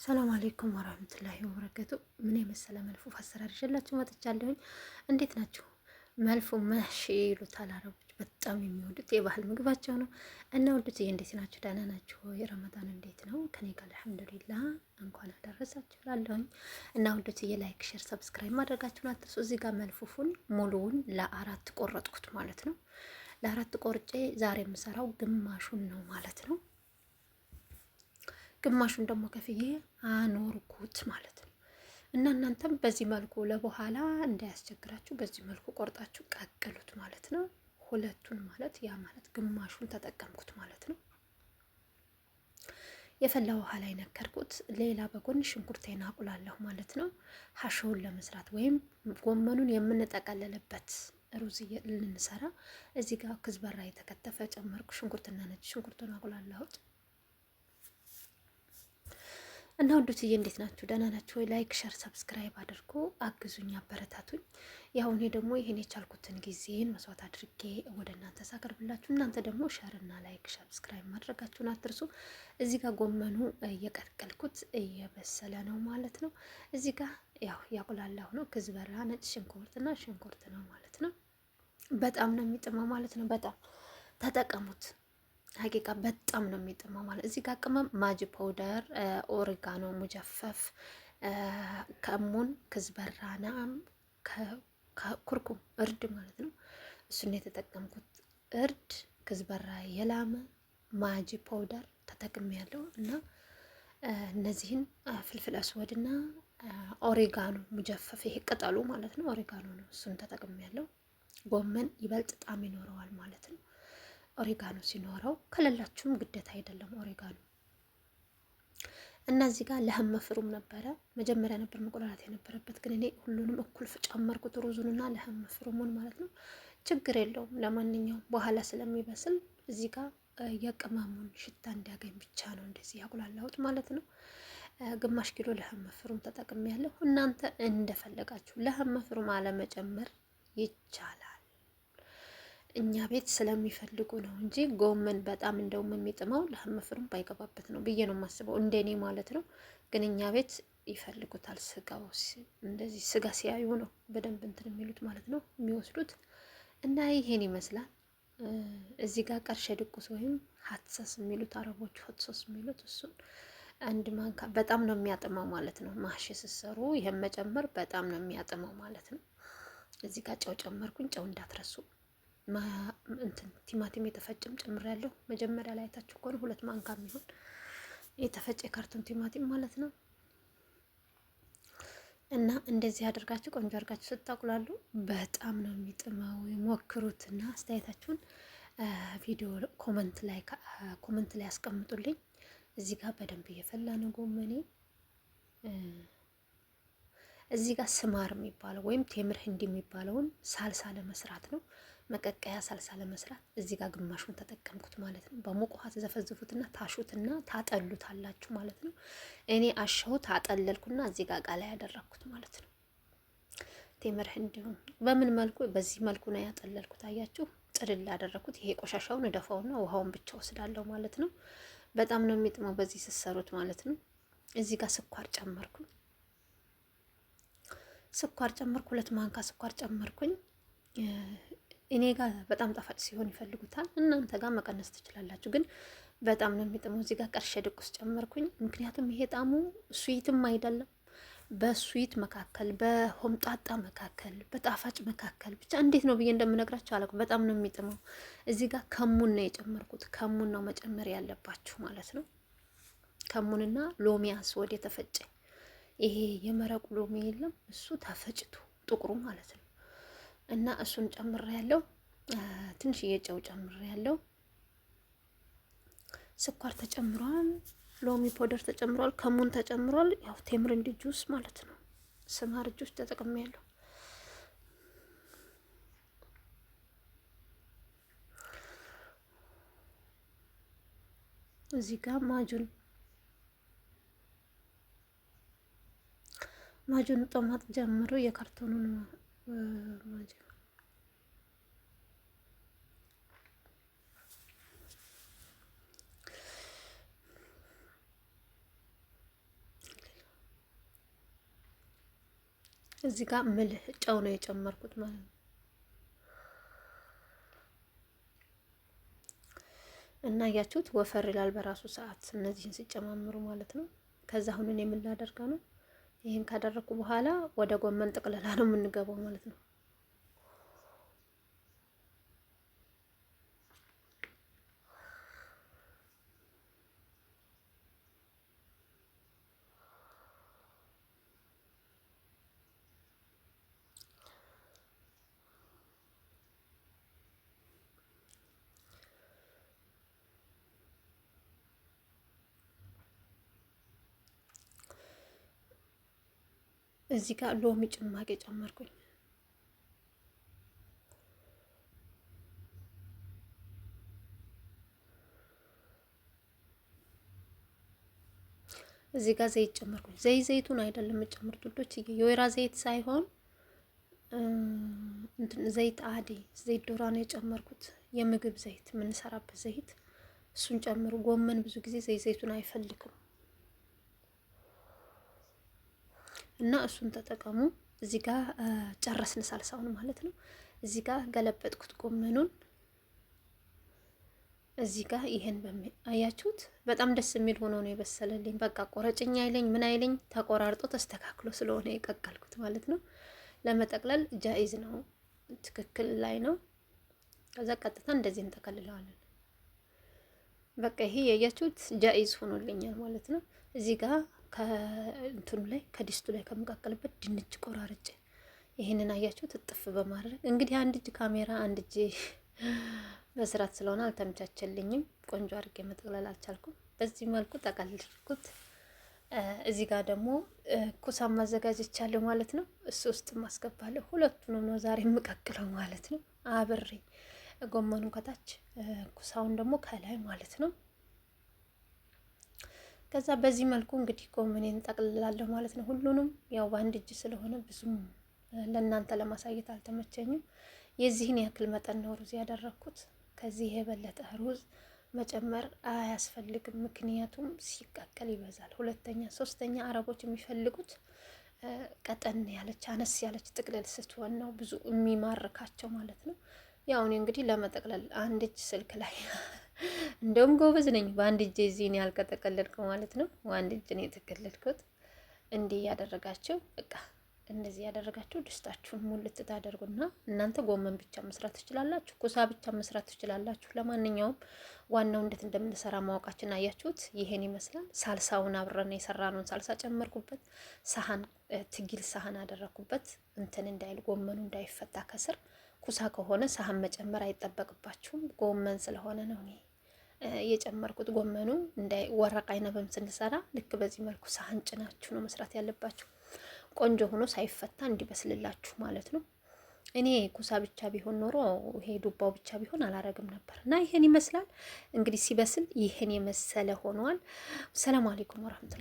ሰላም አለይኩም ወራህመቱላሂ ወበረከቱ። ምን የመሰለ መልፉፍ አሰራር ይዤላችሁ መጥቻለሁኝ። እንዴት ናችሁ? መልፉ መህሺ ይሉታል አረቦች። በጣም የሚወዱት የባህል ምግባቸው ነው እና ወዱትዬ እንዴት ናችሁ? ደህና ናችሁ ወይ? ረመዳን እንዴት ነው? ከኔ ጋር አልሐምዱሊላህ። እንኳን አደረሳችሁ እላለሁኝ እና ወዱትዬ ላይክ፣ ሼር፣ ሰብስክራይብ ማድረጋችሁን አትርሱ። እዚህ ጋር መልፉፉን ሙሉውን ለአራት ቆረጥኩት ማለት ነው። ለአራት ቆርጬ ዛሬ የምሰራው ግማሹን ነው ማለት ነው። ግማሹን ደግሞ ከፍዬ አኖርኩት ማለት ነው። እና እናንተም በዚህ መልኩ ለበኋላ እንዳያስቸግራችሁ በዚህ መልኩ ቆርጣችሁ ቀቅሉት ማለት ነው። ሁለቱን ማለት ያ ማለት ግማሹን ተጠቀምኩት ማለት ነው። የፈላ ውሃ ላይ ነከርኩት። ሌላ በጎን ሽንኩርቴን አቁላለሁ ማለት ነው። ሀሾውን ለመስራት ወይም ጎመኑን የምንጠቀለልበት ሩዝ ልንሰራ እዚህ ጋር ክዝበራ የተከተፈ ጨመርኩ። ሽንኩርትና ነጭ ሽንኩርቱን አቁላለሁት። እና ወንዶችዬ እንዴት ናችሁ? ደህና ናችሁ ወይ? ላይክ ሸር ሰብስክራይብ አድርጎ አግዙኝ፣ አበረታቱኝ። ያው እኔ ደግሞ ይሄን የቻልኩትን ጊዜን መስዋዕት አድርጌ ወደ እናንተ ሳቀርብላችሁ እናንተ ደግሞ ሸር እና ላይክ ሰብስክራይብ ማድረጋችሁን አትርሱ። እዚህ ጋር ጎመኑ እየቀቀልኩት እየበሰለ ነው ማለት ነው። እዚህ ጋር ያው ያቁላላሁ ነው። ክዝበራ ነጭ ሽንኩርትና ሽንኩርት ነው ማለት ነው። በጣም ነው የሚጥመው ማለት ነው። በጣም ተጠቀሙት። ሀቂቃ በጣም ነው የሚጥመው ማለት። እዚህ ጋር ቅመም ማጅ ፓውደር፣ ኦሪጋኖ ሙጀፈፍ፣ ከሙን፣ ክዝበራና ኩርኩም እርድ ማለት ነው። እሱን የተጠቀምኩት እርድ፣ ክዝበራ፣ የላመ ማጅ ፓውደር ተጠቅሜ ያለው እና እነዚህን ፍልፍል አስወድና ኦሪጋኖ ሙጀፈፍ፣ ይሄ ቅጠሉ ማለት ነው። ኦሪጋኖ ነው። እሱን ተጠቅሜ ያለው። ጎመን ይበልጥ ጣዕም ይኖረዋል ማለት ነው። ኦሪጋኖ ሲኖረው ከሌላችሁም ግዴታ አይደለም ኦሪጋኖ። እና እዚህ ጋር ለህም መፍሩም ነበረ መጀመሪያ ነበር መቆላላት የነበረበት፣ ግን እኔ ሁሉንም እኩል ጨመርኩት፣ ሩዙንና ለህም መፍሩሙን ማለት ነው። ችግር የለውም ለማንኛውም በኋላ ስለሚበስል እዚህ ጋር የቅመሙን ሽታ እንዲያገኝ ብቻ ነው እንደዚህ ያቁላላሁት ማለት ነው። ግማሽ ኪሎ ለህም መፍሩም ተጠቅሜያለሁ። እናንተ እንደፈለጋችሁ ለህም መፍሩም አለመጨመር ይቻላል። እኛ ቤት ስለሚፈልጉ ነው እንጂ ጎመን በጣም እንደውም የሚጥመው ለህም መፍሩም ባይገባበት ነው ብዬ ነው የማስበው፣ እንደኔ ማለት ነው። ግን እኛ ቤት ይፈልጉታል። ስጋው እንደዚህ ስጋ ሲያዩ ነው በደንብ እንትን የሚሉት ማለት ነው የሚወስዱት። እና ይሄን ይመስላል። እዚህ ጋር ቀርሸ ድቁስ ወይም ሀትሰስ የሚሉት አረቦቹ ሀትሰስ የሚሉት እሱን አንድ ማንካ በጣም ነው የሚያጥመው ማለት ነው። ማሽ ስሰሩ ይሄን መጨመር በጣም ነው የሚያጥመው ማለት ነው። እዚህ ጋር ጨው ጨመርኩኝ። ጨው እንዳትረሱ። እንትን ቲማቲም የተፈጨም ጨምሬያለሁ። መጀመሪያ ላይ ታችሁ ከሆነ 2 ማንካ የሚሆን የተፈጨ ካርቶን ቲማቲም ማለት ነው። እና እንደዚህ አድርጋችሁ ቆንጆ አድርጋችሁ ስታቁላሉ በጣም ነው የሚጥመው። ሞክሩትና አስተያየታችሁን ቪዲዮ ኮመንት ላይ አስቀምጡልኝ። እዚህ ጋር በደንብ እየፈላ ነው ጎመኔ። እዚህ ጋር ስማር የሚባለው ወይም ቴምር ህንዲ የሚባለውን ሳልሳ ለመስራት ነው። መቀቀያ ሳልሳ ለመስራት እዚህ ጋር ግማሹን ተጠቀምኩት ማለት ነው። በሙቅ ውሃ ተዘፈዝፉትና ታሹትና ታጠሉታላችሁ ማለት ነው። እኔ አሸሁት አጠለልኩና እዚህ ጋር ቃላ ያደረኩት ማለት ነው። ቴምር ህንዲውን በምን መልኩ? በዚህ መልኩ ነው ያጠለልኩት። አያችሁ፣ ጥልል ያደረኩት። ይሄ ቆሻሻውን እደፋውና ውሃውን ብቻ ወስዳለሁ ማለት ነው። በጣም ነው የሚጥመው በዚህ ስትሰሩት ማለት ነው። እዚህ ጋር ስኳር ጨመርኩኝ። 2 ማንካ ስኳር ጨመርኩኝ። እኔ ጋር በጣም ጣፋጭ ሲሆን ይፈልጉታል። እናንተ ጋር መቀነስ ትችላላችሁ፣ ግን በጣም ነው የሚጥመው። እዚህ ጋር ቀርሸ ድቁስ ጨመርኩኝ። ምክንያቱም ይሄ ጣሙ ስዊትም አይደለም፣ በስዊት መካከል፣ በሆምጣጣ መካከል፣ በጣፋጭ መካከል ብቻ እንዴት ነው ብዬ እንደምነግራችሁ አላውቅም። በጣም ነው የሚጥመው። እዚህ ጋር ከሙን ነው የጨመርኩት። ከሙን ነው መጨመር ያለባችሁ ማለት ነው። ከሙንና ሎሚ አስወድ የተፈጨ ይሄ የመረቁ ሎሚ የለም እሱ ተፈጭቶ ጥቁሩ ማለት ነው። እና እሱን ጨምሬያለሁ። ትንሽዬ ጨው ጨምሬያለሁ። ስኳር ተጨምሯል። ሎሚ ፓውደር ተጨምሯል። ከሙን ተጨምሯል። ያው ቴምር እንዲ ጁስ ማለት ነው። ስማር ጁስ ተጠቅሜያለሁ። እዚህ ጋር ማጁን ጦማጥ ጀምሮ የካርቶኑን ማጁን እዚህ ጋር ምልህ ጨው ነው የጨመርኩት ማለት ነው። እና እያችሁት ወፈር ይላል በራሱ ሰዓት እነዚህን ሲጨማምሩ ማለት ነው። ከዛ አሁን እኔ ምን ላደርገው ነው? ይህን ካደረኩ በኋላ ወደ ጎመን ጥቅለላ ነው የምንገባው ማለት ነው። እዚህ ጋር ሎሚ ጭማቂ ጨመርኩኝ። እዚህ ጋር ዘይት ጨመርኩኝ። ዘይቱን አይደለም የምጨምሩት ውዶች፣ የወይራ ዘይት ሳይሆን እንትን ዘይት አዲ ዘይት ዶራ ነው የጨመርኩት። የምግብ ዘይት የምንሰራበት ዘይት፣ እሱን ጨምሩ። ጎመን ብዙ ጊዜ ዘይቱን አይፈልግም እና እሱን ተጠቀሙ። እዚህ ጋር ጨረስን ሳልሳውን ማለት ነው። እዚህ ጋር ገለበጥኩት ጎመኑን። እዚህ ጋር ይሄን አያችሁት፣ በጣም ደስ የሚል ሆኖ ነው የበሰለልኝ። በቃ ቆረጭኛ አይለኝ ምን አይለኝ፣ ተቆራርጦ ተስተካክሎ ስለሆነ የቀቀልኩት ማለት ነው። ለመጠቅለል ጃኢዝ ነው፣ ትክክል ላይ ነው። ከዛ ቀጥታ እንደዚህ እንጠቀልለዋለን። በቃ ይሄ ያያችሁት ጃኢዝ ሆኖልኛል ማለት ነው። እዚህ ጋር ከእንትኑ ላይ ከዲስቱ ላይ ከመቀቀልበት ድንች ቆራርጬ ይሄንን አያችሁት እጥፍ በማድረግ እንግዲህ አንድ እጅ ካሜራ አንድ እጅ መስራት ስለሆነ አልተመቻቸልኝም። ቆንጆ አድርጌ መጠቅለል አልቻልኩም። በዚህ መልኩ ጠቀልልኩት። እዚህ ጋር ደግሞ ኩሳም ማዘጋጀቻለሁ ማለት ነው። እሱ ውስጥ ማስገባለሁ። ሁለቱንም ነው ዛሬ የምቀቅለው ማለት ነው። አብሬ ጎመኑ ከታች ኩሳውን ደግሞ ከላይ ማለት ነው። ከዛ በዚህ መልኩ እንግዲህ ጎመኔን ጠቅልላለሁ ማለት ነው። ሁሉንም ያው በአንድ እጅ ስለሆነ ብዙም ለእናንተ ለማሳየት አልተመቸኝም። የዚህን ያክል መጠን ነው ሩዝ ያደረኩት። ከዚህ የበለጠ ሩዝ መጨመር አያስፈልግም፣ ምክንያቱም ሲቀቀል ይበዛል። ሁለተኛ ሶስተኛ አረቦች የሚፈልጉት ቀጠን ያለች አነስ ያለች ጥቅልል ስትሆን ነው ብዙ የሚማርካቸው ማለት ነው። ያው እኔ እንግዲህ ለመጠቅለል አንድ እጅ ስልክ ላይ እንደውም ጎበዝ ነኝ። በአንድ እጅ እዚህን ያልከጠቀለልኩ ማለት ነው። አንድ እጅ ነው የተቀለልኩት። እንዲህ ያደረጋችሁ በቃ እንደዚህ ያደረጋችሁ ድስታችሁን ሙልት ታደርጉና እናንተ ጎመን ብቻ መስራት ትችላላችሁ፣ ኩሳ ብቻ መስራት ትችላላችሁ። ለማንኛውም ዋናው እንዴት እንደምንሰራ ማወቃችን አያችሁት። ይሄን ይመስላል። ሳልሳውን አብረን የሰራነውን ሳልሳ ጨመርኩበት። ሳህን ትጊል ሳህን አደረኩበት እንትን እንዳይል ጎመኑ እንዳይፈታ ከስር። ኩሳ ከሆነ ሳህን መጨመር አይጠበቅባችሁም። ጎመን ስለሆነ ነው እኔ የጨመርኩት። ጎመኑ እንዳይ ወረቅ አይነብም ስንሰራ ልክ በዚህ መልኩ ሳህን ጭናችሁ ነው መስራት ያለባችሁ። ቆንጆ ሆኖ ሳይፈታ እንዲበስልላችሁ ማለት ነው። እኔ ኩሳ ብቻ ቢሆን ኖሮ ይሄ ዱባው ብቻ ቢሆን አላረግም ነበር። እና ይሄን ይመስላል እንግዲህ ሲበስል ይሄን የመሰለ ሆኗል። ሰላም አለይኩም ወራህመቱላሂ